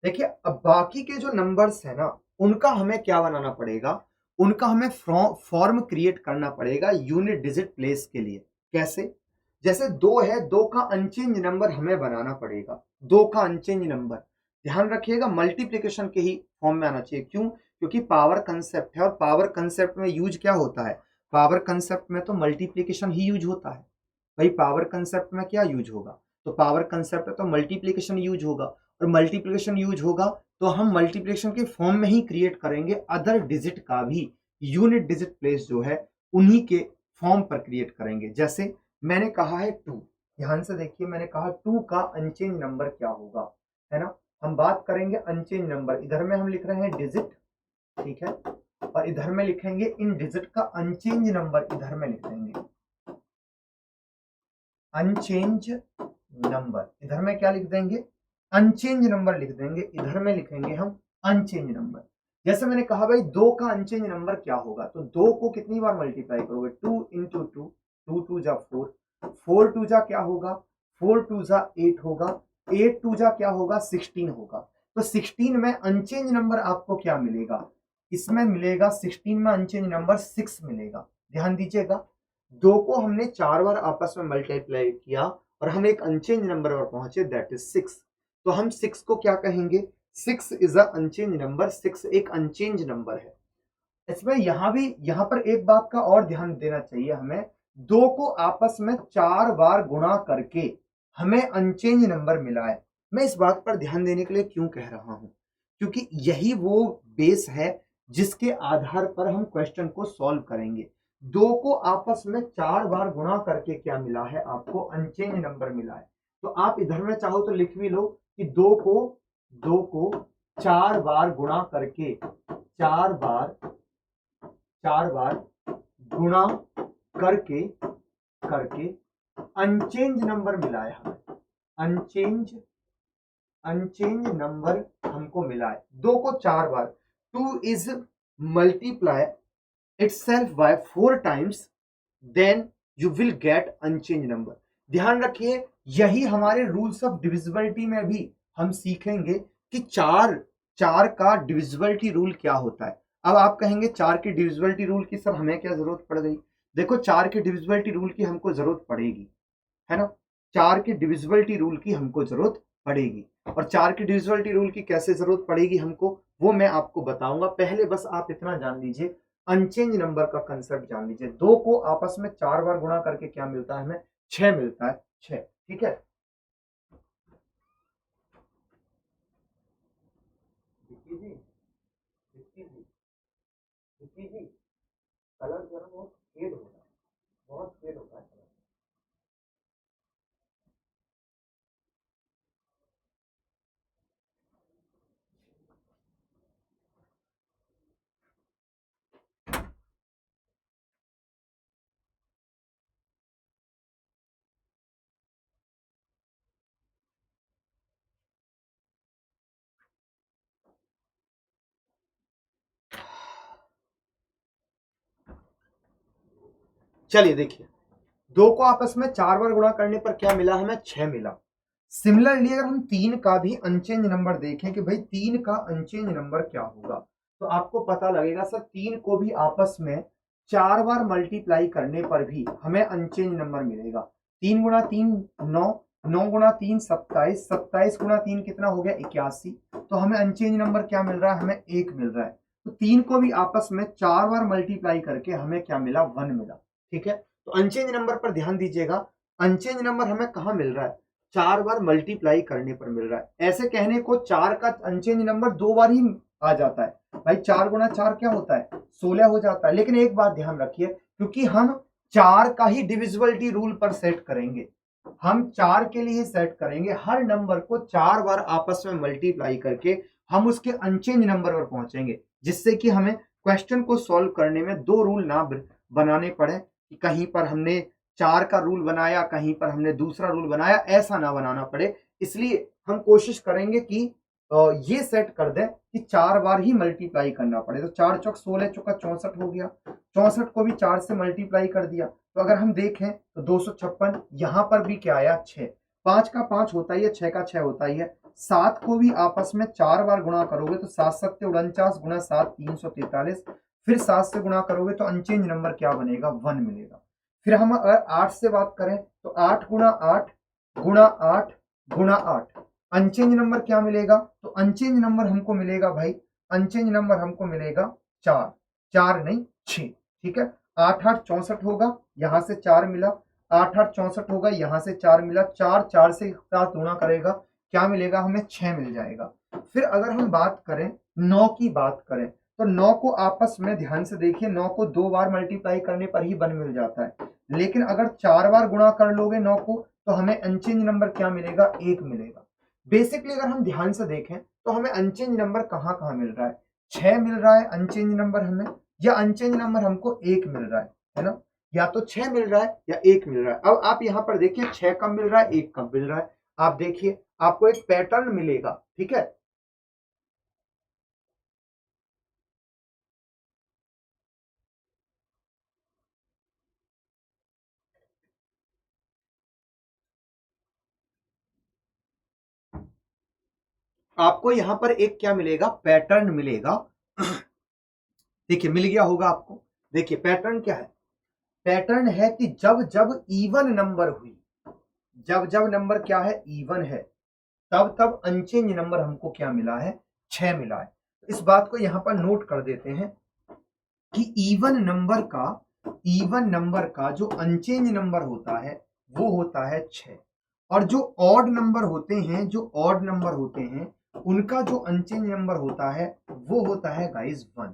देखिए अब बाकी के जो नंबर्स है ना उनका हमें क्या बनाना पड़ेगा, उनका हमें फॉर्म क्रिएट करना पड़ेगा यूनिट डिजिट प्लेस के लिए। कैसे, जैसे 2 है, 2 का अनचेंज नंबर हमें बनाना पड़ेगा, 2 का अनचेंज नंबर। ध्यान रखिएगा मल्टीप्लिकेशन के ही फॉर्म में आना चाहिए। क्यों, क्योंकि पावर कंसेप्ट है और पावर कंसेप्ट में यूज क्या होता है, पावर कंसेप्ट में तो मल्टीप्लिकेशन ही यूज होता है। भाई पावर कंसेप्ट में क्या यूज होगा, तो पावर कंसेप्ट है तो मल्टीप्लिकेशन यूज होगा, और मल्टीप्लिकेशन यूज होगा तो हम मल्टीप्लिकेशन के फॉर्म में ही क्रिएट करेंगे अदर डिजिट का भी यूनिट डिजिट प्लेस जो है उन्हीं के फॉर्म पर क्रिएट करेंगे। जैसे मैंने कहा है 2, ध्यान से देखिए मैंने कहा 2 का अनचेंज नंबर क्या होगा, है ना। हम बात करेंगे अनचेंज नंबर, इधर में हम लिख रहे हैं डिजिट, ठीक है, और इधर में लिखेंगे इन डिजिट का अनचेंज नंबर, इधर में लिख देंगे अनचेंज नंबर, इधर में क्या लिख देंगे अनचेंज नंबर लिख देंगे, इधर में लिखेंगे हम अनचेंज नंबर। जैसे मैंने कहा भाई 2 का अनचेंज नंबर क्या होगा, तो 2 को कितनी बार मल्टीप्लाई करोगे, 2 इंटू 2, 2 2 जा 4, 4 2 जा क्या होगा, 4 2 जा 8 होगा, 8 2 जा क्या होगा 16 होगा। तो 16 में अनचेंज नंबर आपको क्या मिलेगा, इसमें मिलेगा 16 में अनचेंज नंबर 6 मिलेगा। ध्यान दीजिएगा 2 को हमने 4 बार आपस में मल्टीप्लाई किया और हम एक अनचेंज नंबर पर पहुंचे दैट इज 6। तो हम 6 को क्या कहेंगे, 6 इज अ अनचेंज नंबर, 6 एक अनचेंज नंबर है। इसमें यहां पर एक बात का और ध्यान देना चाहिए हमें, 2 को आपस में 4 बार गुणा करके हमें अनचेंज नंबर मिला है। मैं इस बात पर ध्यान देने के लिए क्यों कह रहा हूं, क्योंकि यही वो बेस है जिसके आधार पर हम क्वेश्चन को सॉल्व करेंगे। 2 को आपस में 4 बार गुणा करके क्या मिला है, आपको अनचेंज नंबर मिला है। तो आप इधर में चाहो तो लिख भी लो कि 2 को 4 बार गुणा करके, 4 बार गुणा करके करके अनचेंज नंबर मिला है हमें, अनचेंज नंबर हमको मिला है। 2 को 4 बार, 2 is multiply itself by 4 times, then you will get unchanged number। ध्यान रखिए यही हमारे रूल्स ऑफ डिविजिबिलिटी में भी हम सीखेंगे कि चार का डिविजिबिलिटी रूल क्या होता है। अब आप कहेंगे 4 की डिविजिबिलिटी रूल की सर हमें क्या जरूरत पड़ गई, देखो 4 की डिविजिबिलिटी रूल की हमको जरूरत पड़ेगी, है ना। 4 की डिविजिबिलिटी रूल की हमको जरूरत पड़ेगी, और 4 की डिविजिबिलिटी रूल की कैसे जरूरत पड़ेगी हमको वो मैं आपको बताऊंगा। पहले बस आप इतना जान लीजिए, अनचेंज नंबर का कंसेप्ट जान लीजिए। 2 को आपस में 4 बार गुणा करके क्या मिलता है हमें, 6 मिलता है, 6, ठीक है। विक्की जी, विक्की जी, विक्की जी, कलर जो है बहुत फेड हो रहा है, बहुत फेड होता है कलर। चलिए देखिए 2 को आपस में 4 बार गुणा करने पर क्या मिला हमें, 6 मिला। सिमिलरली अगर हम 3 का भी अनचेंज नंबर देखें कि भाई 3 का अनचेंज नंबर क्या होगा, तो आपको पता लगेगा सर 3 को भी आपस में 4 बार मल्टीप्लाई करने पर भी हमें अनचेंज नंबर मिलेगा। 3 गुणा 3 9, 9 गुणा 3 27, 27 गुणा 3 कितना हो गया 81। तो हमें अनचेंज नंबर क्या मिल रहा है, हमें 1 मिल रहा है। तो 3 को भी आपस में 4 बार मल्टीप्लाई करके हमें क्या मिला, 1 मिला, ठीक है। तो अनचेंज नंबर पर ध्यान दीजिएगा, अनचेंज नंबर हमें कहां मिल रहा है, 4 बार मल्टीप्लाई करने पर मिल रहा है। ऐसे कहने को 4 का अनचेंज नंबर 2 बार ही आ जाता है भाई, 4 गुणा 4 क्या होता है 16 हो जाता है। लेकिन एक बात ध्यान रखिए, क्योंकि हम 4 का ही डिविजिबिलिटी रूल पर सेट करेंगे, हम 4 के लिए सेट करेंगे, हर नंबर को 4 बार आपस में मल्टीप्लाई करके हम उसके अनचेंज नंबर पर पहुंचेंगे, जिससे कि हमें क्वेश्चन को सॉल्व करने में 2 रूल ना बनाने पड़े कि कहीं पर हमने 4 का रूल बनाया, कहीं पर हमने दूसरा रूल बनाया, ऐसा ना बनाना पड़े। इसलिए हम कोशिश करेंगे कि ये सेट कर दें कि 4 बार ही मल्टीप्लाई करना पड़े, तो 4 चौक 16 चौका 64 हो गया, 64 को भी 4 से मल्टीप्लाई कर दिया। तो अगर हम देखें तो 256, यहाँ पर भी क्या आया 6, 5 का 5 होता ही है, 6 का 6 होता ही है। 7 को भी आपस में 4 बार गुणा करोगे तो 7 सत्ते 49 गुणा 7 343, फिर 7 से गुणा करोगे तो अनचेंज नंबर क्या बनेगा 1 मिलेगा। फिर हम अगर 8 से बात करें तो 8 गुणा 8 गुणा 8 गुणा 8, अनचेंज नंबर क्या मिलेगा, तो अनचेंज नंबर हमको मिलेगा भाई, अनचेंज नंबर हमको मिलेगा 4, 4 नहीं 6, ठीक है। 8 8 64 होगा, यहां से 4 मिला, 8 8 64 होगा, यहां से 4 मिला, 4 4 से 7 गुणा करेगा, क्या मिलेगा हमें 6 मिल जाएगा। फिर अगर हम बात करें 9 की बात करें तो 9 को आपस में ध्यान से देखिए, 9 को 2 बार मल्टीप्लाई करने पर ही 1 मिल जाता है, लेकिन अगर 4 बार गुणा कर लोगे 9 को तो हमें अनचेंज नंबर क्या मिलेगा 1 मिलेगा। बेसिकली अगर हम ध्यान से देखें तो हमें अनचेंज नंबर कहां कहां मिल रहा है, 6 मिल रहा है अनचेंज नंबर हमें, या अनचेंज नंबर हमको 1 मिल रहा है ना, या तो 6 मिल रहा है या 1 मिल रहा है। अब आप यहां पर देखिए 6 कब मिल रहा है 1 कब मिल रहा है, आप देखिए आपको एक पैटर्न मिलेगा, ठीक है। आपको यहां पर एक क्या मिलेगा पैटर्न मिलेगा देखिए मिल गया होगा आपको। देखिए पैटर्न क्या है, पैटर्न है कि जब जब इवन नंबर हुई, जब जब नंबर क्या है इवन है, तब तब अनचेंज नंबर हमको क्या मिला है 6 मिला है। इस बात को यहां पर नोट कर देते हैं कि इवन नंबर का जो अनचेंज नंबर होता है वो होता है 6, और जो ऑड नंबर होते हैं, जो ऑड नंबर होते हैं उनका जो अनचेंज नंबर होता है वो होता है गाइस 1।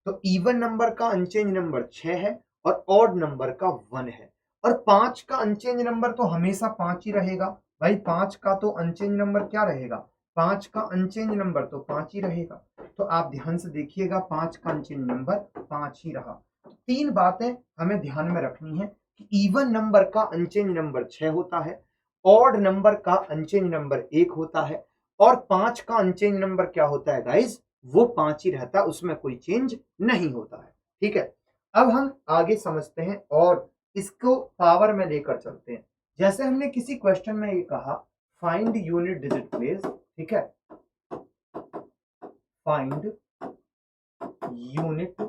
तो इवन नंबर का अनचेंज नंबर 6 है और ऑड नंबर का 1 है, और 5 का अनचेंज नंबर तो हमेशा 5 ही रहेगा भाई, 5 का तो अनचेंज नंबर क्या रहेगा, 5 का अनचेंज नंबर तो 5 ही रहेगा। तो आप ध्यान से देखिएगा 5 का अनचेंज नंबर 5 ही रहा। तीन बातें हमें ध्यान में रखनी है कि इवन नंबर का अनचेंज नंबर 6 होता है, ऑड नंबर का अनचेंज नंबर 1 होता है, और 5 का अनचेंज नंबर क्या होता है गाइस, वो 5 ही रहता है, उसमें कोई चेंज नहीं होता है, ठीक है। अब हम आगे समझते हैं और इसको पावर में लेकर चलते हैं। जैसे हमने किसी क्वेश्चन में ये कहा फाइंड यूनिट डिजिट प्लेस, ठीक है, फाइंड यूनिट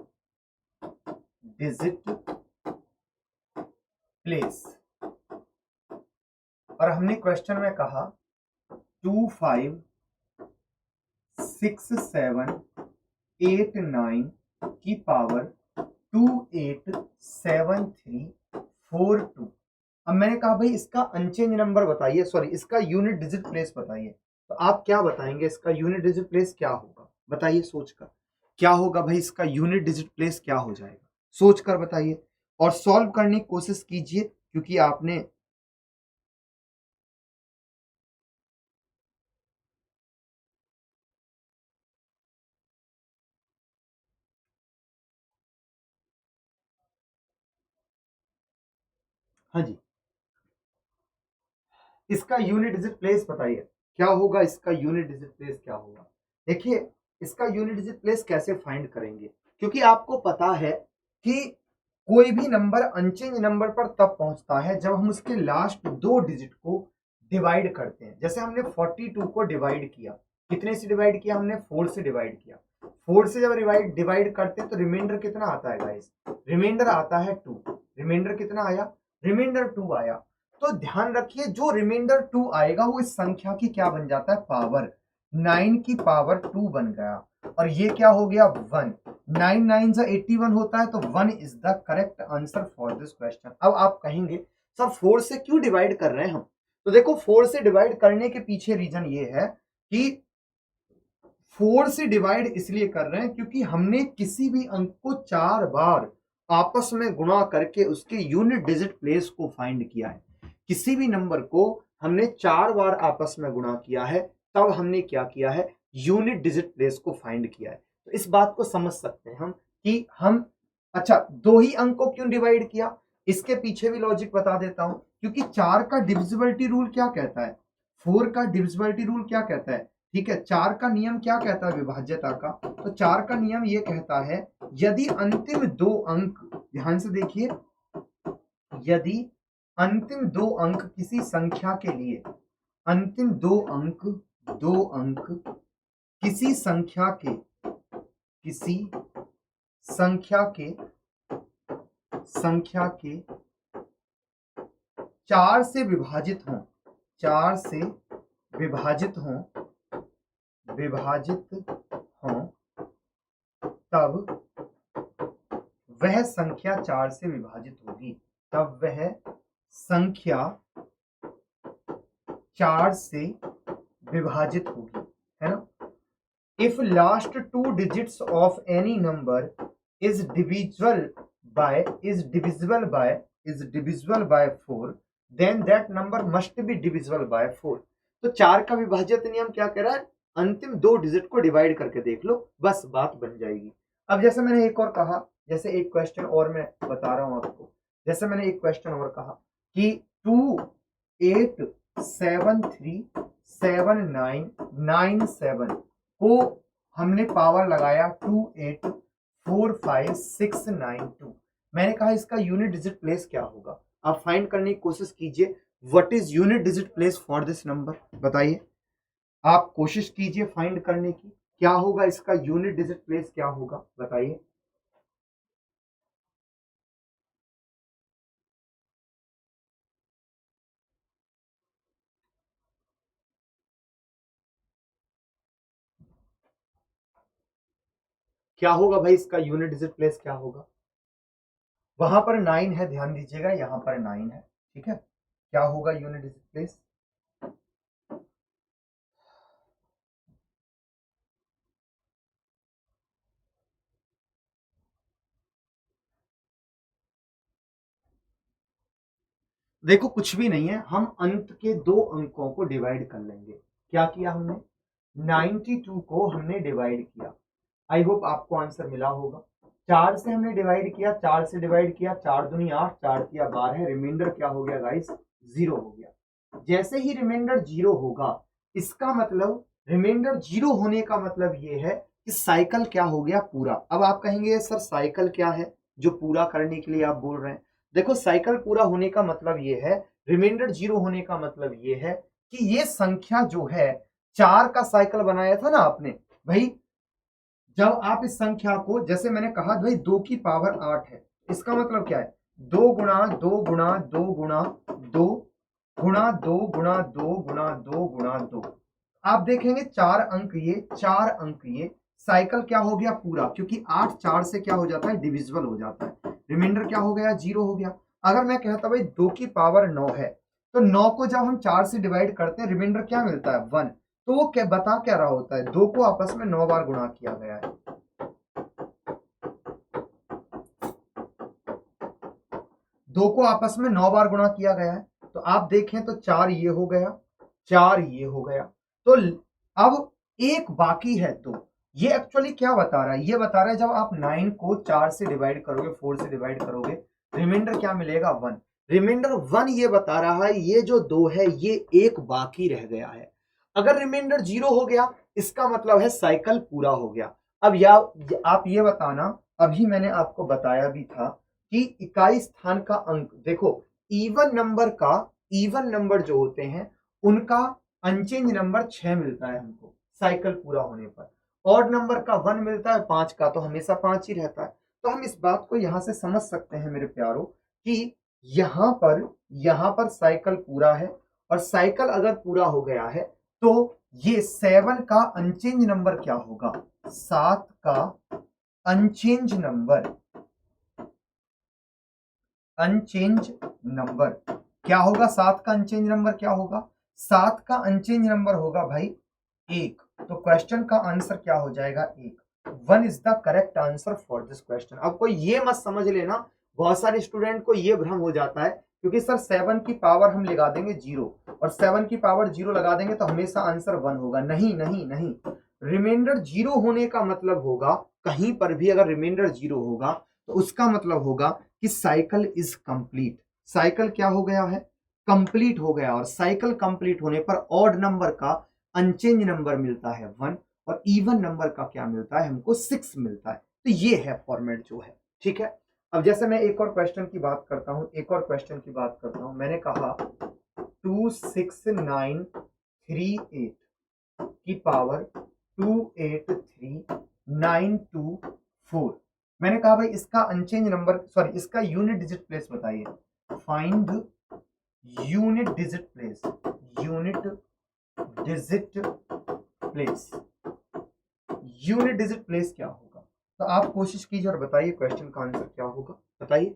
डिजिट प्लेस, और हमने क्वेश्चन में कहा 2 5 6 7 8 9 की पावर 2 8 7 3 4 2। अब मैंने कहा भाई इसका अनचेंज नंबर बताइए, सॉरी इसका यूनिट डिजिट प्लेस बताइए, तो आप क्या बताएंगे इसका यूनिट डिजिट प्लेस क्या होगा, बताइए सोचकर क्या होगा भाई, इसका यूनिट डिजिट प्लेस क्या हो जाएगा, सोचकर बताइए और सॉल्व करने की कोशिश कीजिए, क्योंकि आपने हाँ जी, इसका यूनिट डिजिट प्लेस बताइए क्या होगा, इसका यूनिट डिजिट प्लेस क्या होगा। देखिए इसका यूनिट डिजिट प्लेस कैसे फाइंड करेंगे, क्योंकि आपको पता है कि कोई भी नंबर अनचेंज नंबर पर तब पहुंचता है जब हम उसके लास्ट 2 डिजिट को डिवाइड करते हैं। जैसे हमने 42 को डिवाइड किया, कितने से डिवाइड किया हमने 4 से डिवाइड किया, 4 से जब डिवाइड करते हैं तो रिमाइंडर कितना आता है गाइस, रिमाइंडर आता है 2, रिमाइंडर कितना आया, रिमाइंडर 2 आया। तो ध्यान रखिए जो रिमाइंडर 2 आएगा वो इस संख्या की क्या बन जाता है पावर, 9 की पावर 2 बन गया, और ये क्या हो गया 1, 9 9 से 81 होता है, तो 1 is the correct answer for this question. अब आप कहेंगे सर 4 से क्यों डिवाइड कर रहे हैं हम, तो देखो 4 से डिवाइड करने के पीछे रीजन ये है कि 4 से डिवाइड इसलिए कर रहे हैं क्योंकि हमने किसी भी अंक को 4 बार आपस में गुणा करके उसके यूनिट डिजिट प्लेस को फाइंड किया है। किसी भी नंबर को हमने 4 बार आपस में गुणा किया है, तब हमने क्या किया है यूनिट डिजिट प्लेस को फाइंड किया है। तो इस बात को समझ सकते हैं हम कि हम अच्छा 2 ही अंक को क्यों डिवाइड किया, इसके पीछे भी लॉजिक बता देता हूं, क्योंकि 4 का डिविजिबिलिटी रूल क्या कहता है, 4 का डिविजिबिलिटी रूल क्या कहता है, ठीक है, 4 का नियम क्या कहता है विभाज्यता का? तो 4 का नियम ये कहता है यदि अंतिम 2 अंक, ध्यान से देखिए, यदि अंतिम 2 अंक किसी संख्या के लिए, अंतिम 2 अंक किसी संख्या के 4 से विभाजित हों, 4 से विभाजित हों, तब वह संख्या 4 से विभाजित होगी, तब वह संख्या 4 से विभाजित होगी, है ना? If last 2 digits of any number is divisible by 4, then that number must be divisible by 4. तो 4 का विभाज्यता नियम क्या कह रहा है? अंतिम 2 डिजिट को डिवाइड करके देख लो, बस बात बन जाएगी। अब जैसे मैंने एक और कहा, जैसे एक क्वेश्चन और मैं बता रहा हूं आपको, जैसे मैंने एक क्वेश्चन और कहा कि 2 8 7 3 7 9 9 7 को हमने पावर लगाया 2 8 4 5 6 9 2। मैंने कहा इसका यूनिट डिजिट प्लेस क्या होगा? आप फाइंड करने की कोशिश कीजिए, what is unit digit place for this number, बताइए। आप कोशिश कीजिए फाइंड करने की, क्या होगा इसका यूनिट डिजिट प्लेस, क्या होगा बताइए। क्या होगा भाई इसका यूनिट डिजिट प्लेस क्या होगा? वहां पर 9 है, ध्यान दीजिएगा, यहां पर 9 है, ठीक है। क्या होगा यूनिट डिजिट प्लेस? देखो कुछ भी नहीं है, हम अंत के 2 अंकों को डिवाइड कर लेंगे। क्या किया हमने? 92 को हमने डिवाइड किया। आई होप आपको आंसर मिला होगा। 4 से हमने डिवाइड किया, 4 से डिवाइड किया, 4 दूनी 8, 4 तिया 12, रिमाइंडर क्या हो गया गाइस? 0 हो गया। जैसे ही रिमाइंडर 0 होगा, इसका मतलब, रिमाइंडर 0 होने का मतलब ये है कि साइकिल क्या हो गया? पूरा। अब आप कहेंगे सर साइकिल क्या है जो पूरा करने के लिए आप बोल रहे हैं? देखो साइकिल पूरा होने का मतलब ये है, रिमाइंडर 0 होने का मतलब ये है कि ये संख्या जो है 4 का साइकिल बनाया था ना आपने भाई, जब आप इस संख्या को, जैसे मैंने कहा भाई 2 की पावर 8 है, इसका मतलब क्या है? 2 गुणा 2 गुणा 2 गुणा 2 गुणा 2 गुणा 2 गुणा 2 गुणा 2। आप देखेंगे 4 अंक ये, 4 अंक ये, साइकिल क्या हो गया? पूरा, क्योंकि 8 4 से क्या हो जाता है? डिविजिबल हो जाता है। रिमाइंडर क्या हो गया? 0 हो गया। अगर मैं कहता भाई 2 की पावर 9 है, तो 9 को जब हम 4 से डिवाइड करते हैं, रिमाइंडर क्या मिलता है? 1। तो वो क्या बता क्या रहा होता है? 2 को आपस में 9 बार गुणा किया गया है। 2 को आपस में 9 बार गुणा किया गया है। तो आप देखें तो 4 ये हो गया, 4 ये हो गया, तो अब एक बाकी है 2। ये एक्चुअली क्या बता रहा है? ये बता रहा है जब आप 9 को 4 से डिवाइड करोगे, 4 से डिवाइड करोगे, रिमाइंडर क्या मिलेगा? 1। रिमाइंडर 1 ये बता रहा है ये जो 2 है ये एक बाकी रह गया है। अगर रिमाइंडर 0 हो गया, इसका मतलब है साइकिल पूरा हो गया। अब आप ये बताना, अभी मैंने आपको बताया भी था कि इकाई स्थान का अंक, देखो इवन नंबर जो होते हैं उनका अनचेंज नंबर 6 मिलता है हमको साइकिल पूरा होने पर। ऑड नंबर का 1 मिलता है, 5 का तो हमेशा 5 ही रहता है। तो हम इस बात को यहां से समझ सकते हैं मेरे प्यारों कि यहां पर साइकिल पूरा है, और साइकिल अगर पूरा हो गया है तो ये 7 का अनचेंज नंबर क्या होगा? 7 का अनचेंज नंबर क्या होगा? 7 का अनचेंज नंबर क्या होगा? 7 का अनचेंज नंबर होगा भाई 1। तो क्वेश्चन का आंसर क्या हो जाएगा? 1। 1 is the correct answer for this question. अब कोई ये मत समझ लेना, बहुत सारे स्टूडेंट को ये भ्रम हो जाता है क्योंकि सर 7 की पावर हम लगा देंगे 0, और 7 की पावर 0 लगा देंगे तो हमेशा आंसर 1 होगा। नहीं नहीं नहीं, रिमाइंडर 0 होने का मतलब होगा, कहीं पर भी अगर रिमाइंडर 0 होगा तो उसका मतलब होगा कि साइकिल इज कंप्लीट। साइकिल क्या हो गया है? कंप्लीट हो गया। और साइकिल कंप्लीट होने पर ऑड नंबर का अनचेंज नंबर मिलता है 1 और इवन नंबर का क्या मिलता है हमको 6 मिलता है। तो ये है फॉर्मेट जो है, ठीक है। अब जैसे मैं एक और क्वेश्चन की बात करता हूं, मैंने कहा 26938 की पावर 283924। मैंने कहा भाई इसका अनचेंज नंबर, सॉरी इसका यूनिट डिजिट प्लेस बताइए। Find unit digit place, unit digit place, unit digit place क्या होगा? तो आप कोशिश कीजिए और बताइए क्वेश्चन का आंसर क्या होगा, बताइए।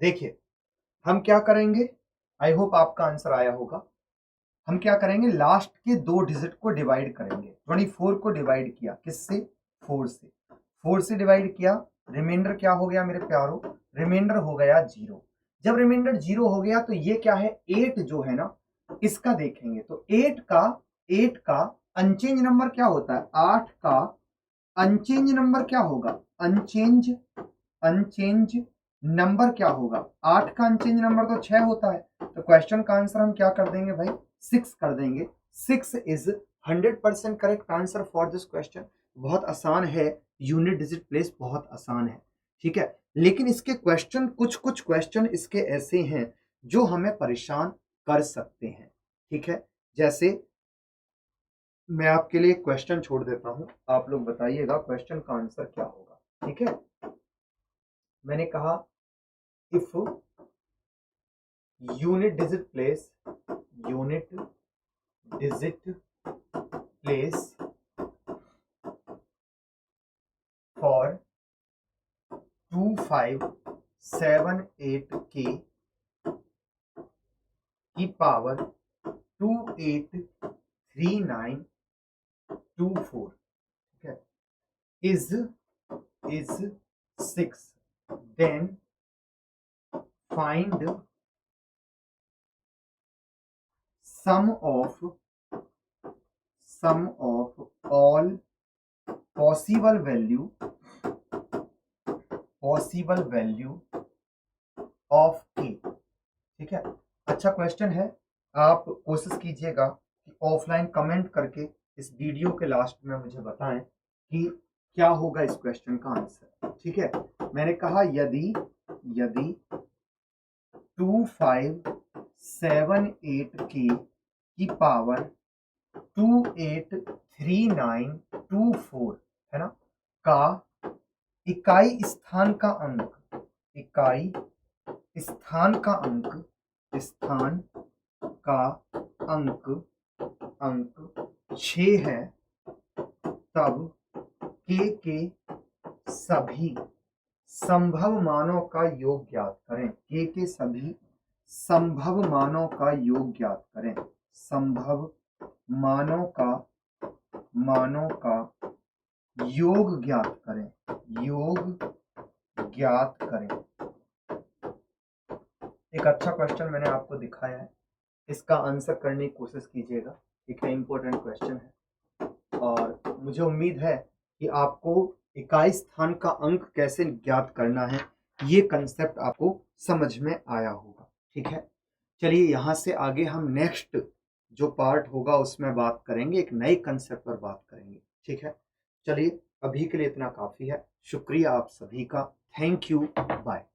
देखिए हम क्या करेंगे, आई होप आपका आंसर आया होगा। हम क्या करेंगे, लास्ट के 2 डिजिट को डिवाइड करेंगे। 24 को डिवाइड किया किससे, 4 से, 4 से डिवाइड किया, रिमाइंडर क्या हो गया मेरे प्यारो, रिमाइंडर हो गया 0। जब रिमाइंडर 0 हो गया तो ये क्या है, 8 जो है ना, इसका देखेंगे तो 8 का अनचेंज नंबर क्या होता है, 8 का अनचेंज नंबर क्या होगा, अनचेंज नंबर क्या होगा, 8 का अनचेंज नंबर तो 6 होता है। तो क्वेश्चन का आंसर हम क्या कर देंगे भाई, 6 कर देंगे। 6 is 100% correct answer for this question. बहुत आसान है, यूनिट डिजिट प्लेस बहुत आसान है, ठीक है। लेकिन इसके क्वेश्चन, कुछ क्वेश्चन इसके ऐसे हैं जो हमें परेशान कर सकते हैं, ठीक है। जैसे मैं आपके लिए क्वेश्चन छोड़ देता हूं, आप लोग बताइएगा क्वेश्चन का आंसर क्या होगा, ठीक है। मैंने कहा if unit digit place, unit digit place for 2578 की पावर 283924, ठीक है, is 6, then find sum of all possible value of k, ठीक है। अच्छा क्वेश्चन है, आप कोशिश कीजिएगा कि ऑफलाइन कमेंट करके इस वीडियो के लास्ट में मुझे बताएं कि क्या होगा इस क्वेश्चन का आंसर, ठीक है। मैंने कहा यदि 2578 की पावर 283924 है ना, का इकाई स्थान का अंक 6 है, तब के सभी संभव मानों का योग ज्ञात करें। के सभी संभव मानों का योग ज्ञात करें, संभव मानों का योग ज्ञात करें। एक अच्छा क्वेश्चन मैंने आपको दिखाया है, इसका आंसर करने की कोशिश कीजिएगा। एक इंपॉर्टेंट क्वेश्चन है और मुझे उम्मीद है कि आपको इकाई स्थान का अंक कैसे ज्ञात करना है ये कंसेप्ट आपको समझ में आया होगा, ठीक है। चलिए यहाँ से आगे हम नेक्स्ट जो पार्ट होगा उसमें बात करेंगे, एक नए कंसेप्ट पर बात करेंगे, ठीक है। चलिए अभी के लिए इतना काफ़ी है, शुक्रिया आप सभी का, थैंक यू, बाय।